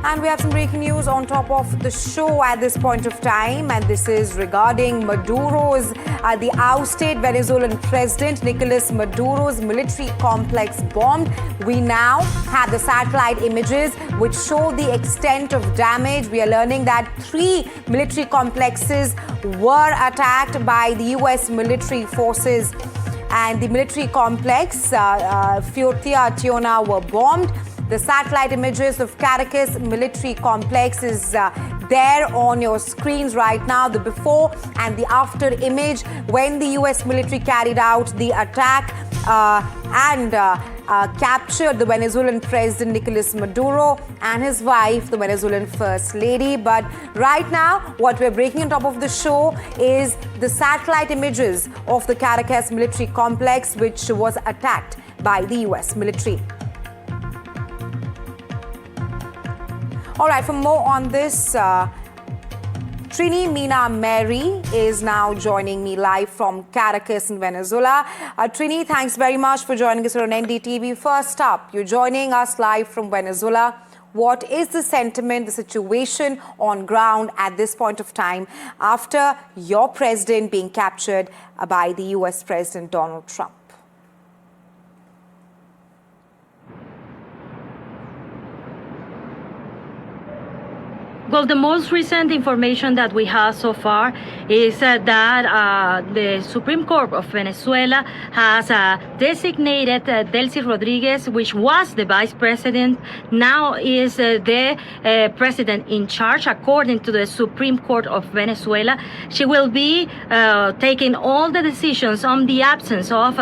And we have some breaking news on top of the show at this point of time, and this is regarding Maduro's, the ousted Venezuelan President Nicolas Maduro's military complex bombed. We now have the satellite images which show the extent of damage. We are learning that 3 military complexes were attacked by the US military forces, and the military complex, Fuertea Tiona, were bombed. The satellite images of Caracas military complex is there on your screens right now, the before and the after image when the US military carried out the attack and captured the Venezuelan President Nicolas Maduro and his wife, the Venezuelan First Lady. But right now, what we're breaking on top of the show is the satellite images of the Caracas military complex, which was attacked by the US military. All right, for more on this, Trini Mina Mary is now joining me live from Caracas in Venezuela. Trini, thanks very much for joining us on NDTV. First up, you're joining us live from Venezuela. What is the sentiment, the situation on ground at this point of time after your president being captured by the US President Donald Trump? Well, the most recent information that we have so far is that the Supreme Court of Venezuela has designated Delcy Rodriguez, which was the vice president, now is the president in charge, according to the Supreme Court of Venezuela. She will be taking all the decisions on the absence of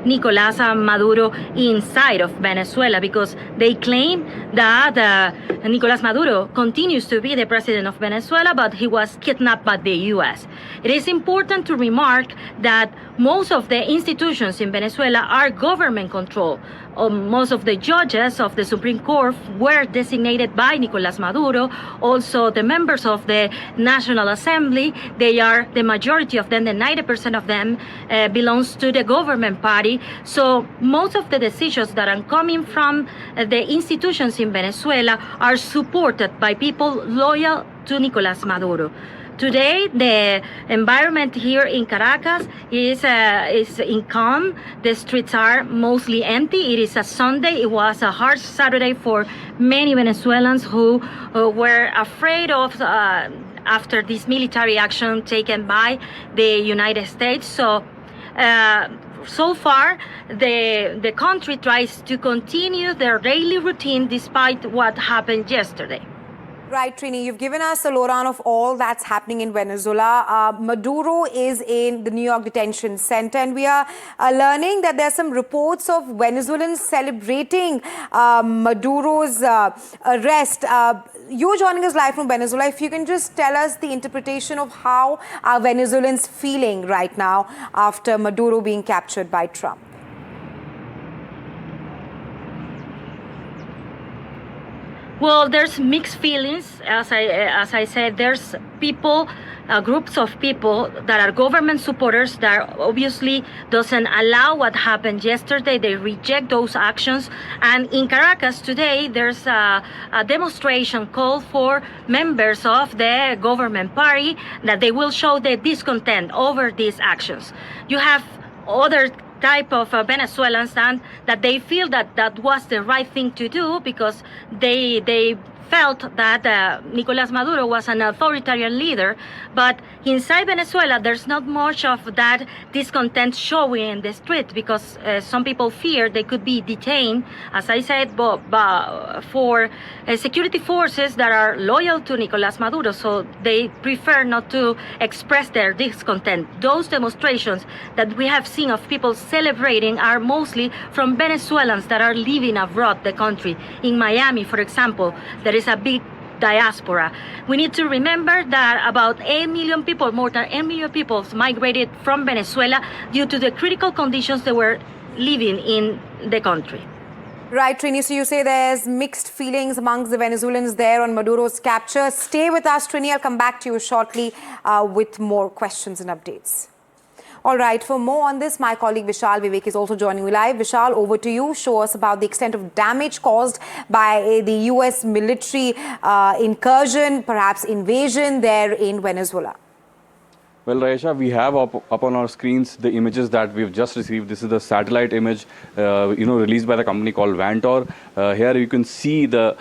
Nicolas Maduro inside of Venezuela, because they claim that Nicolas Maduro continues to be the president of Venezuela, but he was kidnapped by the US. It is important to remark that most of the institutions in Venezuela are government controlled. Most of the judges of the Supreme Court were designated by Nicolas Maduro. Also, the members of the National Assembly, they are the majority of them, the 90% of them belongs to the government party. So most of the decisions that are coming from the institutions in Venezuela are supported by people loyal to Nicolas Maduro. Today, the environment here in Caracas is in calm. The streets are mostly empty. It is a Sunday. It was a hard Saturday for many Venezuelans who were afraid of after this military action taken by the United States. So far, the country tries to continue their daily routine despite what happened yesterday. Right, Trini, you've given us a lowdown of all that's happening in Venezuela. Maduro is in the New York detention center, and we are learning that there are some reports of Venezuelans celebrating Maduro's arrest. You're joining us live from Venezuela. If you can just tell us the interpretation of how are Venezuelans feeling right now after Maduro being captured by Trump. Well, there's mixed feelings. As I said, there's people, groups of people that are government supporters that obviously doesn't allow what happened yesterday. They reject those actions. And in Caracas today, there's a demonstration called for members of the government party that they will show their discontent over these actions. You have other type of Venezuelans and that they feel that that was the right thing to do because they felt that Nicolas Maduro was an authoritarian leader, but inside Venezuela there's not much of that discontent showing in the street because some people fear they could be detained, as I said, for security forces that are loyal to Nicolas Maduro, so they prefer not to express their discontent. Those demonstrations that we have seen of people celebrating are mostly from Venezuelans that are living abroad the country. In Miami, for example, there is a big diaspora. We need to remember that about 8 million people, more than 8 million people migrated from Venezuela due to the critical conditions they were living in the country. Right, Trini, so you say there's mixed feelings amongst the Venezuelans there on Maduro's capture. Stay with us, Trini. I'll come back to you shortly with more questions and updates. All right, for more on this, my colleague Vishal Vivek is also joining me live. Vishal, over to you. Show us about the extent of damage caused by the US military incursion, perhaps invasion there in Venezuela. Well, Raisha, we have up on our screens the images that we've just received. This is the satellite image, released by the company called Vantor. Here you can see the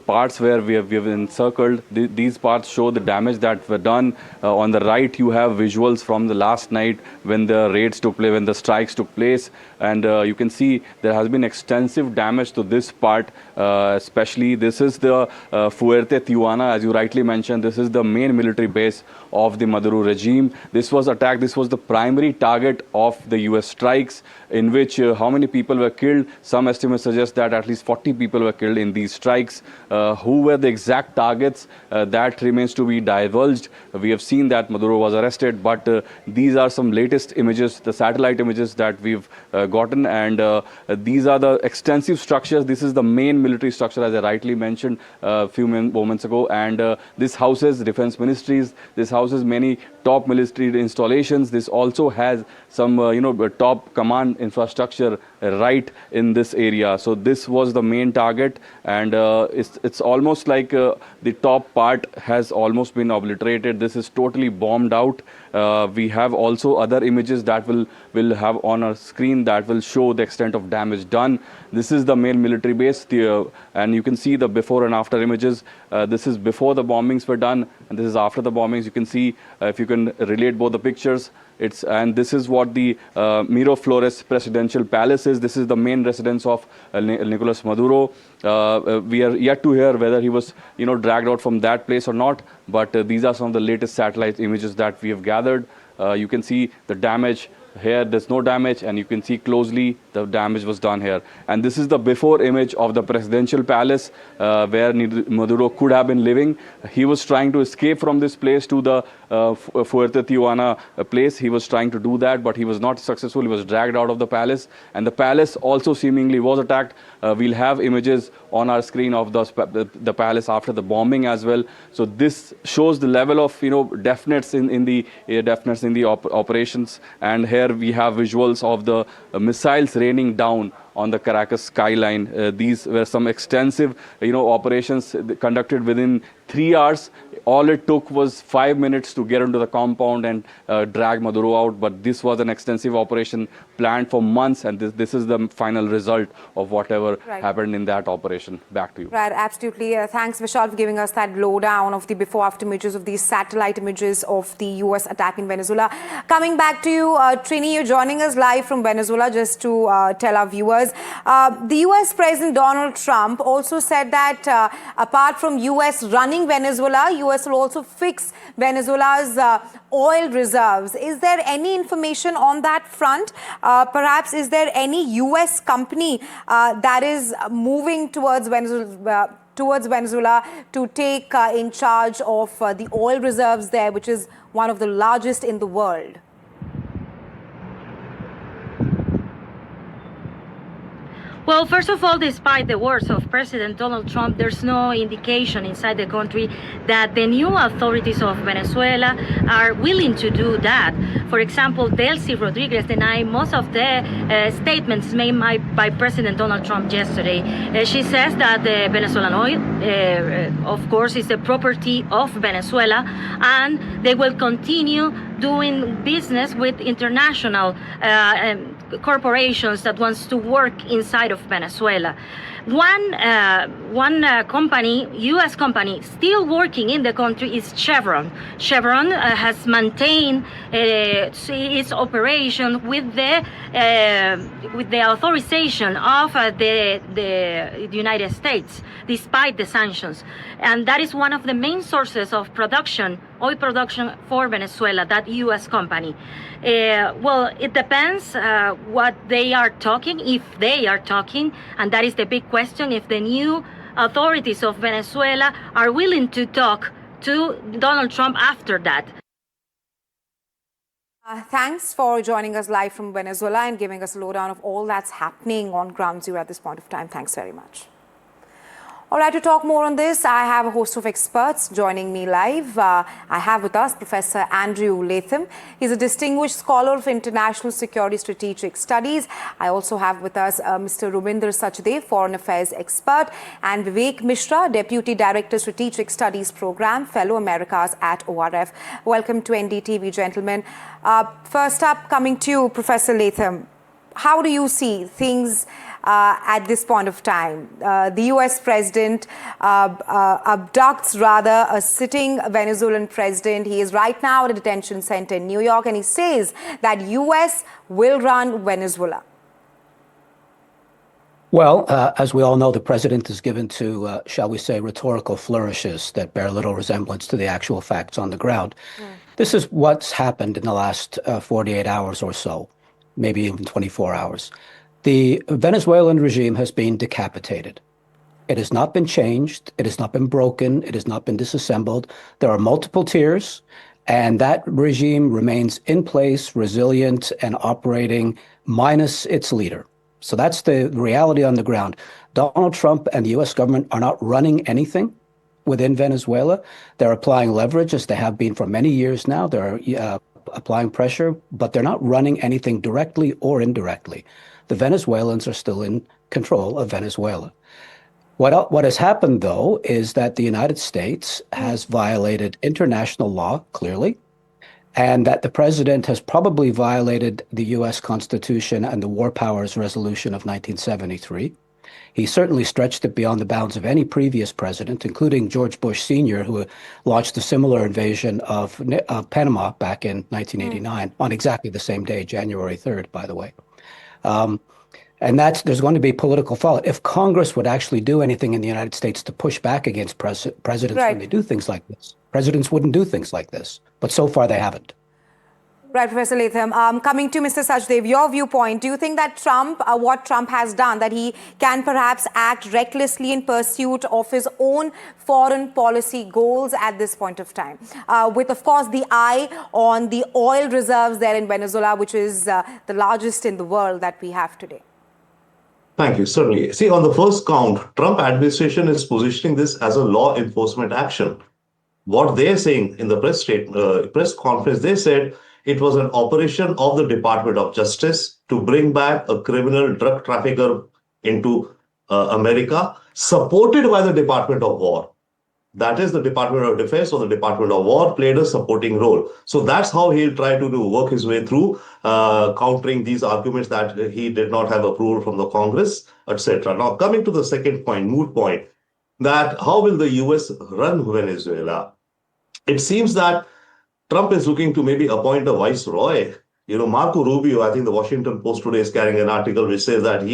parts where we have encircled. These parts show the damage that were done. On the right, you have visuals from the last night when the raids took place, when the strikes took place, and you can see there has been extensive damage to this part. Especially, this is the Fuerte Tijuana, as you rightly mentioned. This is the main military base of the Maduro regime. This was attacked. This was the primary target of the US strikes, in which how many people were killed? Some estimates suggest that at least 40 people were killed in these strikes. Who were the exact targets? That remains to be divulged. We have seen that Maduro was arrested, but these are some latest images, the satellite images that we've gotten, and these are the extensive structures. This is the main military structure, as I rightly mentioned a few moments ago, and this houses defense ministries. This houses many top military installations. This also has some top command infrastructure right in this area. So this was the main target, and it's almost like the top part has almost been obliterated. This is totally bombed out. We have also other images that will have on our screen that will show the extent of damage done. This is the main military base, and you can see the before and after images. This is before the bombings were done, and this is after the bombings. You can see, if you can relate both the pictures, and this is what the Miraflores presidential palace is. This is the main residence of Nicolas Maduro. We are yet to hear whether he was dragged out from that place or not, but these are some of the latest satellite images that we have gathered. You can see the damage. Here there's no damage, and you can see closely the damage was done here. And this is the before image of the presidential palace where Maduro could have been living. He was trying to escape from this place to the Fuerte Tijuana place. He was trying to do that, but he was not successful. He was dragged out of the palace, and the palace also seemingly was attacked. We'll have images on our screen of the palace after the bombing as well. So this shows the level of defness in the operations. And here we have visuals of the missiles raining down on the Caracas skyline. These were some extensive operations conducted within 3 hours. All it took was 5 minutes to get into the compound and drag Maduro out. But this was an extensive operation planned for months, and this is the final result of whatever happened in that operation. Back to you. Right, absolutely. Thanks, Vishal, for giving us that lowdown of the before-after images of these satellite images of the US attack in Venezuela. Coming back to you, Trini, you're joining us live from Venezuela, just to tell our viewers. The US President Donald Trump also said that apart from US running Venezuela, US will also fix Venezuela's oil reserves. Is there any information on that front? Perhaps is there any US company that is moving towards Venezuela to take in charge of the oil reserves there, which is one of the largest in the world? Well, first of all, despite the words of President Donald Trump, there's no indication inside the country that the new authorities of Venezuela are willing to do that. For example, Delcy Rodriguez denied most of the statements made by President Donald Trump yesterday. She says that the Venezuelan oil, of course, is the property of Venezuela, and they will continue doing business with international corporations that wants to work inside of Venezuela. One company, U.S. company, still working in the country is Chevron. Chevron has maintained its operation with the authorization of the United States, despite the sanctions, and that is one of the main sources of production, oil production for Venezuela. That U.S. company. Well, it depends what they are talking, if they are talking, and that is the big question, if the new authorities of Venezuela are willing to talk to Donald Trump after that. Thanks for joining us live from Venezuela and giving us a lowdown of all that's happening on ground zero at this point of time. Thanks very much. All right, to talk more on this, I have a host of experts joining me live. I have with us Professor Andrew Latham. He's a distinguished scholar of international security strategic studies. I also have with us Mr. Rubinder Sachdev, foreign affairs expert, and Vivek Mishra, Deputy Director, Strategic Studies Program, Fellow Americas at ORF. Welcome to NDTV, gentlemen. First up, coming to you, Professor Latham. How do you see things at this point of time? The US president abducts rather a sitting Venezuelan president. He is right now at a detention center in New York, and he says that US will run Venezuela. Well, as we all know, the president is given to, shall we say, rhetorical flourishes that bear little resemblance to the actual facts on the ground. This is what's happened in the last 48 hours or so, maybe even 24 hours. The Venezuelan regime has been decapitated. It has not been changed. It has not been broken. It has not been disassembled. There are multiple tiers, and that regime remains in place, resilient, and operating minus its leader. So that's the reality on the ground. Donald Trump and the U.S. government are not running anything within Venezuela. They're applying leverage, as they have been for many years now. They're applying pressure, but they're not running anything directly or indirectly. The Venezuelans are still in control of Venezuela. What has happened, though, is that the United States has violated international law, clearly, and that the president has probably violated the U.S. Constitution and the War Powers Resolution of 1973. He certainly stretched it beyond the bounds of any previous president, including George Bush Sr., who launched a similar invasion of Panama back in 1989, on exactly the same day, January 3rd, by the way. And there's going to be political fallout. If Congress would actually do anything in the United States to push back against presidents when they do things like this, presidents wouldn't do things like this. But so far, they haven't. Right, Professor Latham. Coming to Mr. Sachdev, your viewpoint, do you think that what Trump has done, that he can perhaps act recklessly in pursuit of his own foreign policy goals at this point of time? With, of course, the eye on the oil reserves there in Venezuela, which is the largest in the world that we have today. Thank you. Certainly. See, on the first count, Trump administration is positioning this as a law enforcement action. What they're saying in the press conference, they said it was an operation of the Department of Justice to bring back a criminal drug trafficker into America, supported by the Department of War. That is, the Department of Defense or the Department of War played a supporting role. So that's how he'll try to work his way through countering these arguments that he did not have approval from the Congress, etc. Now, coming to the second point, moot point, that how will the US run Venezuela? It seems that Trump is looking to maybe appoint a viceroy. You know, Marco Rubio, I think the Washington Post today is carrying an article which says that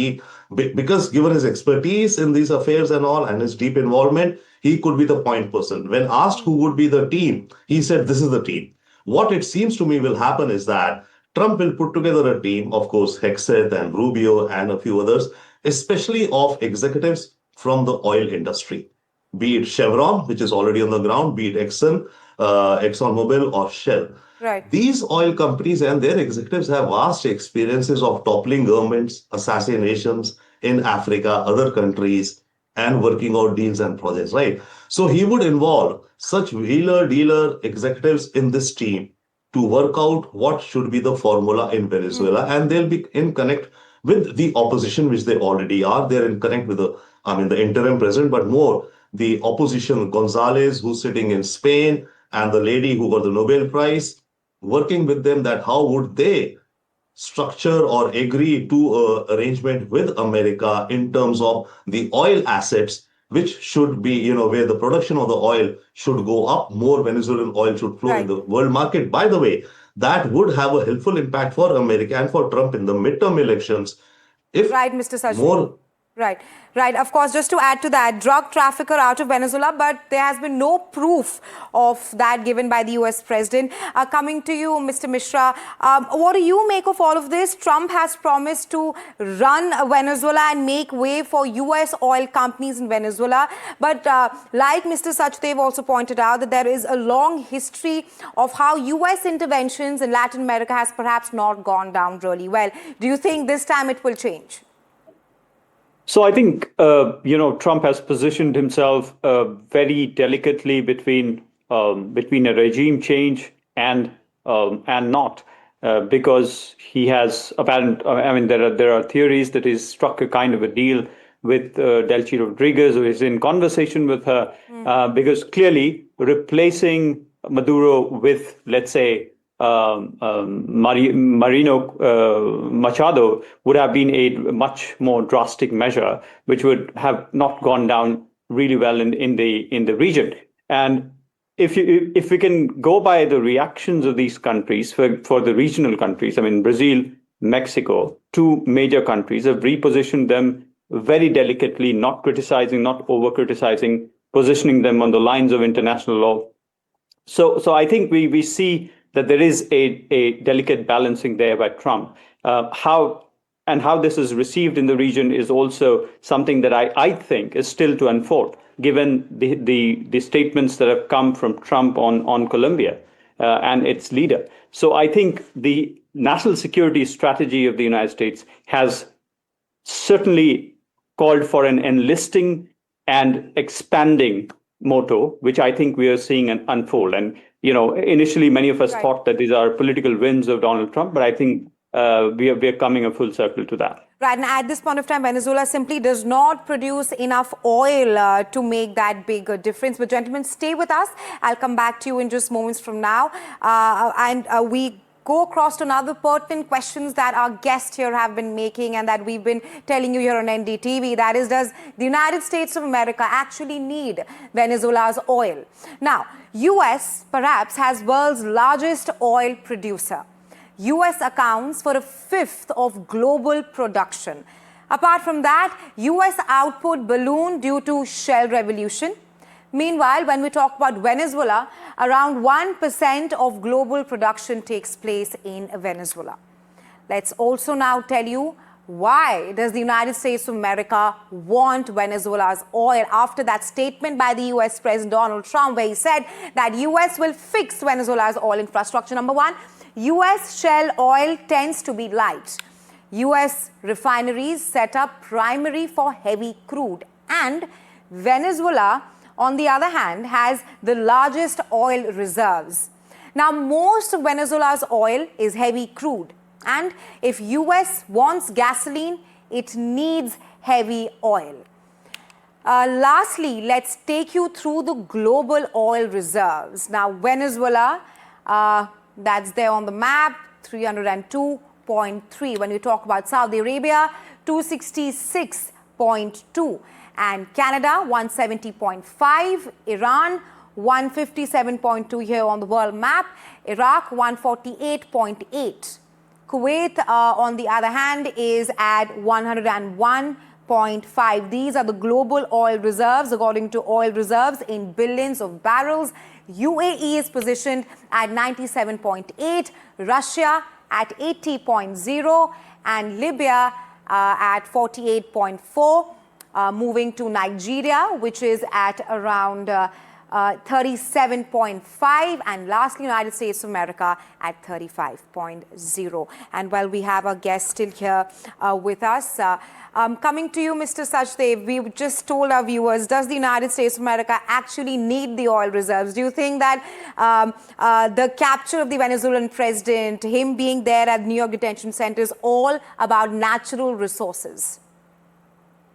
because given his expertise in these affairs and all, and his deep involvement, he could be the point person. When asked who would be the team, he said, this is the team. What it seems to me will happen is that Trump will put together a team, of course, Hexeth and Rubio and a few others, especially of executives from the oil industry, be it Chevron, which is already on the ground, be it ExxonMobil or Shell. Right. These oil companies and their executives have vast experiences of toppling governments, assassinations in Africa, other countries, and working out deals and projects, right? So he would involve such wheeler-dealer executives in this team to work out what should be the formula in Venezuela, and they'll be in connect with the opposition, which they already are. They're in connect with the interim president, but more the opposition, Gonzalez, who's sitting in Spain, and the lady who got the Nobel Prize, working with them that how would they structure or agree to an arrangement with America in terms of the oil assets, which should be, where the production of the oil should go up, more Venezuelan oil should flow in the world market. By the way, that would have a helpful impact for America and for Trump in the midterm elections. If Mr. Sachdev. Right. Of course, just to add to that, drug trafficker out of Venezuela, but there has been no proof of that given by the US president. Coming to you, Mr. Mishra, what do you make of all of this? Trump has promised to run Venezuela and make way for US oil companies in Venezuela. But like Mr. Sachdev also pointed out, that there is a long history of how US interventions in Latin America has perhaps not gone down really well. Do you think this time it will change? So I think Trump has positioned himself very delicately between a regime change and not, because he has apparent. I mean, there are theories that he's struck a kind of a deal with Delcy Rodriguez, who is in conversation with her, because clearly replacing Maduro with, let's say, Marino Machado would have been a much more drastic measure, which would have not gone down really well in the region. And if we can go by the reactions of these countries for the regional countries, I mean, Brazil, Mexico, two major countries, have repositioned them very delicately, not criticizing, not over criticizing, positioning them on the lines of international law. So I think we see that there is a delicate balancing there by Trump. How this is received in the region is also something that I think is still to unfold, given the statements that have come from Trump on Colombia and its leader. So I think the national security strategy of the United States has certainly called for an enlisting and expanding motto, which I think we are seeing unfold. And initially many of us thought that these are political wins of Donald Trump, but I think we are coming a full circle to that. Right, and at this point of time, Venezuela simply does not produce enough oil to make that big a difference. But gentlemen, stay with us. I'll come back to you in just moments from now. We go across to another pertinent questions that our guests here have been making and that we've been telling you here on NDTV. That is, does the United States of America actually need Venezuela's oil? Now, US perhaps has world's largest oil producer. US accounts for a fifth of global production. Apart from that, US output ballooned due to shale revolution. Meanwhile, when we talk about Venezuela, around 1% of global production takes place in Venezuela. Let's also now tell you, why does the United States of America want Venezuela's oil after that statement by the US President Donald Trump, where he said that US will fix Venezuela's oil infrastructure? Number one, US shale oil tends to be light. US refineries set up primary for heavy crude, and Venezuela, on the other hand, has the largest oil reserves. Now, most of Venezuela's oil is heavy crude, and if US wants gasoline, it needs heavy oil. Lastly, let's take you through the global oil reserves. Now, Venezuela, that's there on the map, 302.3. When you talk about Saudi Arabia, 266.2. And Canada, 170.5, Iran, 157.2 here on the world map, Iraq, 148.8. Kuwait, on the other hand, is at 101.5. These are the global oil reserves, according to oil reserves in billions of barrels. UAE is positioned at 97.8, Russia at 80.0, and Libya at 48.4. Moving to Nigeria, which is at around 37.5, and lastly, United States of America at 35.0. And while we have our guest still here with us, coming to you, Mr. Sachdev, we just told our viewers, does the United States of America actually need the oil reserves? Do you think that the capture of the Venezuelan president, him being there at New York detention center, is all about natural resources?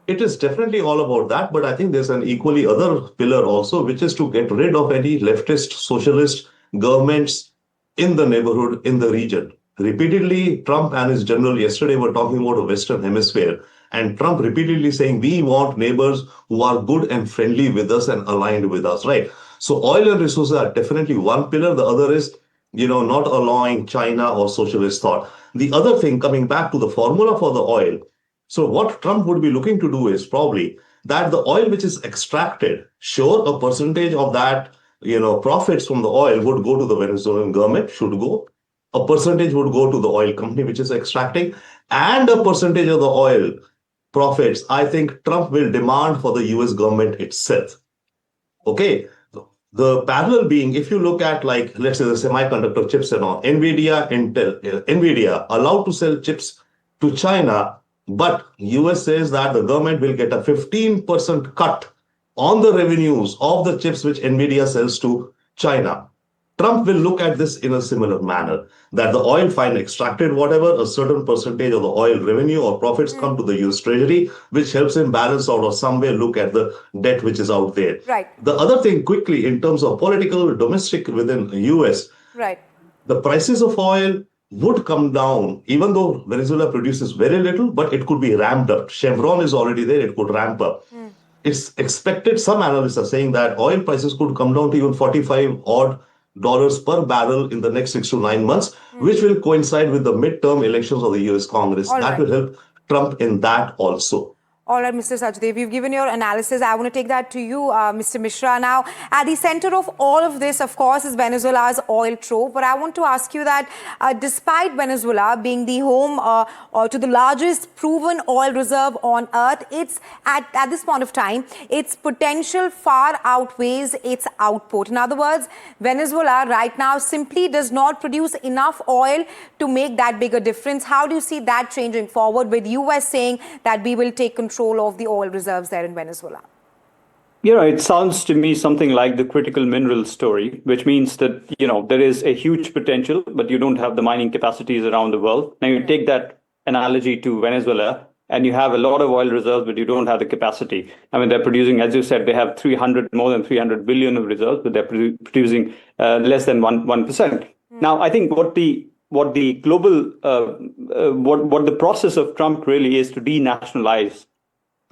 It is definitely all about that, but I think there's an equally other pillar also, which is to get rid of any leftist, socialist governments in the neighborhood, in the region. Repeatedly, Trump and his general yesterday were talking about a Western hemisphere, and Trump repeatedly saying, we want neighbors who are good and friendly with us and aligned with us, right? So oil and resources are definitely one pillar. The other is, not allowing China or socialist thought. The other thing, coming back to the formula for the oil, so what Trump would be looking to do is probably that the oil which is extracted, sure, a percentage of that, profits from the oil would go to the Venezuelan government, should go. A percentage would go to the oil company which is extracting, and a percentage of the oil profits, I think Trump will demand for the US government itself. Okay. The parallel being, if you look at, like, let's say the semiconductor chips and all, NVIDIA, Intel, NVIDIA allowed to sell chips to China But US says that the government will get a 15% cut on the revenues of the chips which Nvidia sells to China. Trump will look at this in a similar manner, that the oil fine extracted, whatever, a certain percentage of the oil revenue or profits come to the US Treasury, which helps him balance out or some way look at the debt which is out there. Right. The other thing quickly in terms of political, domestic within US, Right. the prices of oil would come down, even though Venezuela produces very little, but it could be ramped up. Chevron is already there, it could ramp up. It's expected, some analysts are saying that oil prices could come down to even 45 odd dollars per barrel in the next 6 to 9 months, which will coincide with the midterm elections of the US Congress. All that right. will help Trump in that also. All right, Mr. Sachdev, you've given your analysis. I want to take that to you, Mr. Mishra. Now, at the center of all of this, of course, is Venezuela's oil trove. But I want to ask you that despite Venezuela being the home to the largest proven oil reserve on earth, it's at this point of time, its potential far outweighs its output. In other words, Venezuela right now simply does not produce enough oil to make that bigger difference. How do you see that changing forward, with US saying that we will take control of the oil reserves there in Venezuela? It sounds to me something like the critical mineral story, which means that, there is a huge potential, but you don't have the mining capacities around the world. Now you take that analogy to Venezuela and you have a lot of oil reserves, but you don't have the capacity. I mean, they're producing, as you said, they have more than 300 billion of reserves, but they're producing less than 1%. Now, I think what the global, what the process of Trump really is to denationalize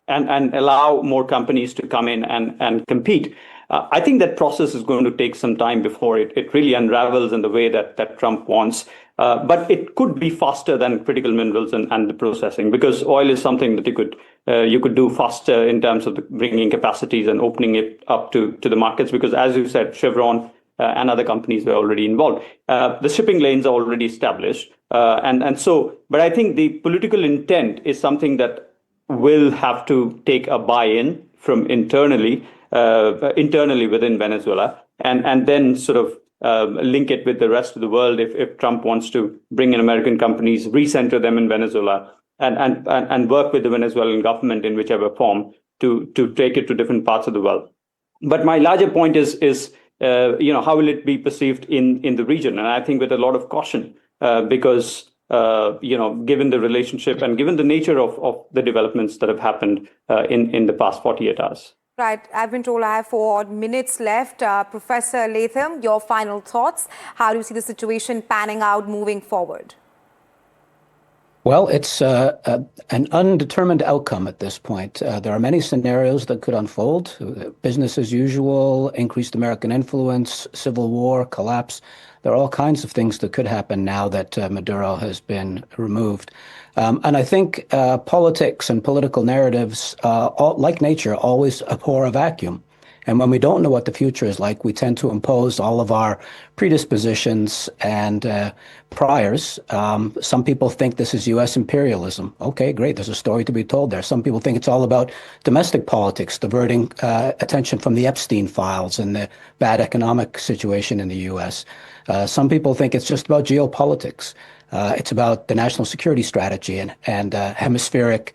and allow more companies to come in and compete. I think that process is going to take some time before it really unravels in the way that Trump wants. But it could be faster than critical minerals and the processing, because oil is something that you could do faster in terms of bringing capacities and opening it up to the markets. Because as you said, Chevron and other companies were already involved. The shipping lanes are already established. But I think the political intent is something that will have to take a buy-in from internally within Venezuela, and then sort of link it with the rest of the world if Trump wants to bring in American companies, recenter them in Venezuela, and work with the Venezuelan government in whichever form to take it to different parts of the world. But my larger point is how will it be perceived in the region? And I think with a lot of caution, because given the relationship and given the nature of the developments that have happened in the past 48 hours. Right. I've been told I have 4 odd minutes left. Professor Latham, your final thoughts. How do you see the situation panning out moving forward? Well, it's an undetermined outcome at this point. There are many scenarios that could unfold. Business as usual, increased American influence, civil war, collapse. There are all kinds of things that could happen now that Maduro has been removed. And I think politics and political narratives, like nature, always abhor a vacuum. And when we don't know what the future is like, we tend to impose all of our predispositions and priors. Some people think this is U.S. imperialism. Okay, great. There's a story to be told there. Some people think it's all about domestic politics, diverting attention from the Epstein files and the bad economic situation in the U.S. Some people think it's just about geopolitics. It's about the national security strategy and hemispheric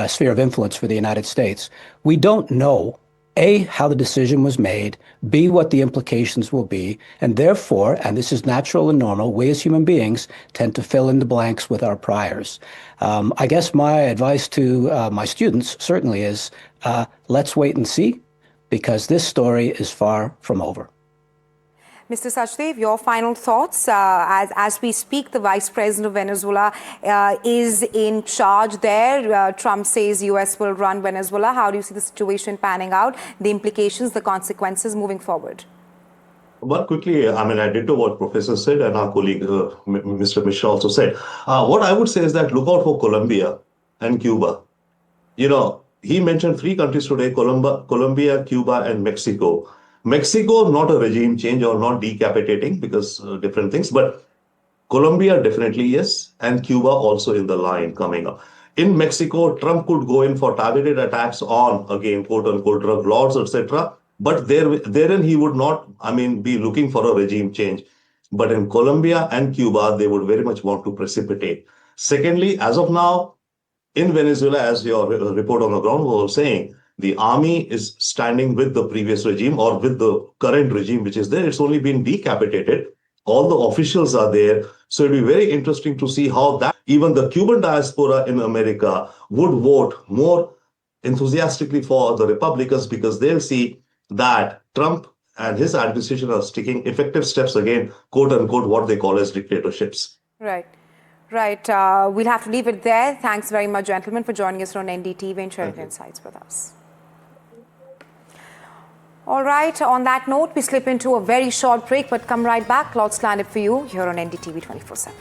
sphere of influence for the United States. We don't know, A, how the decision was made, B, what the implications will be, and therefore, and this is natural and normal, we as human beings tend to fill in the blanks with our priors. I guess my advice to my students certainly is, let's wait and see, because this story is far from over. Mr. Sachdev, your final thoughts. As we speak, the Vice President of Venezuela is in charge there. Trump says US will run Venezuela. How do you see the situation panning out, the implications, the consequences moving forward? But quickly, I did to what Professor said and our colleague, Mr. Mishra also said. What I would say is that look out for Colombia and Cuba. He mentioned 3 countries today, Colombia, Cuba, and Mexico. Mexico, not a regime change or not decapitating, because different things, but Colombia definitely yes, and Cuba also in the line coming up. In Mexico, Trump could go in for targeted attacks on, again, quote-unquote, drug lords, etc. But therein he would not, be looking for a regime change. But in Colombia and Cuba, they would very much want to precipitate. Secondly, as of now, in Venezuela, as your report on the ground was saying, the army is standing with the previous regime or with the current regime, which is there. It's only been decapitated. All the officials are there. So it'll be very interesting to see how that, even the Cuban diaspora in America would vote more enthusiastically for the Republicans, because they'll see that Trump and his administration are taking effective steps again, quote unquote, what they call as dictatorships. Right. Right. We'll have to leave it there. Thanks very much, gentlemen, for joining us on NDTV and sharing insights with us. All right. On that note, we slip into a very short break, but come right back. Lots landed for you here on NDTV 24/7.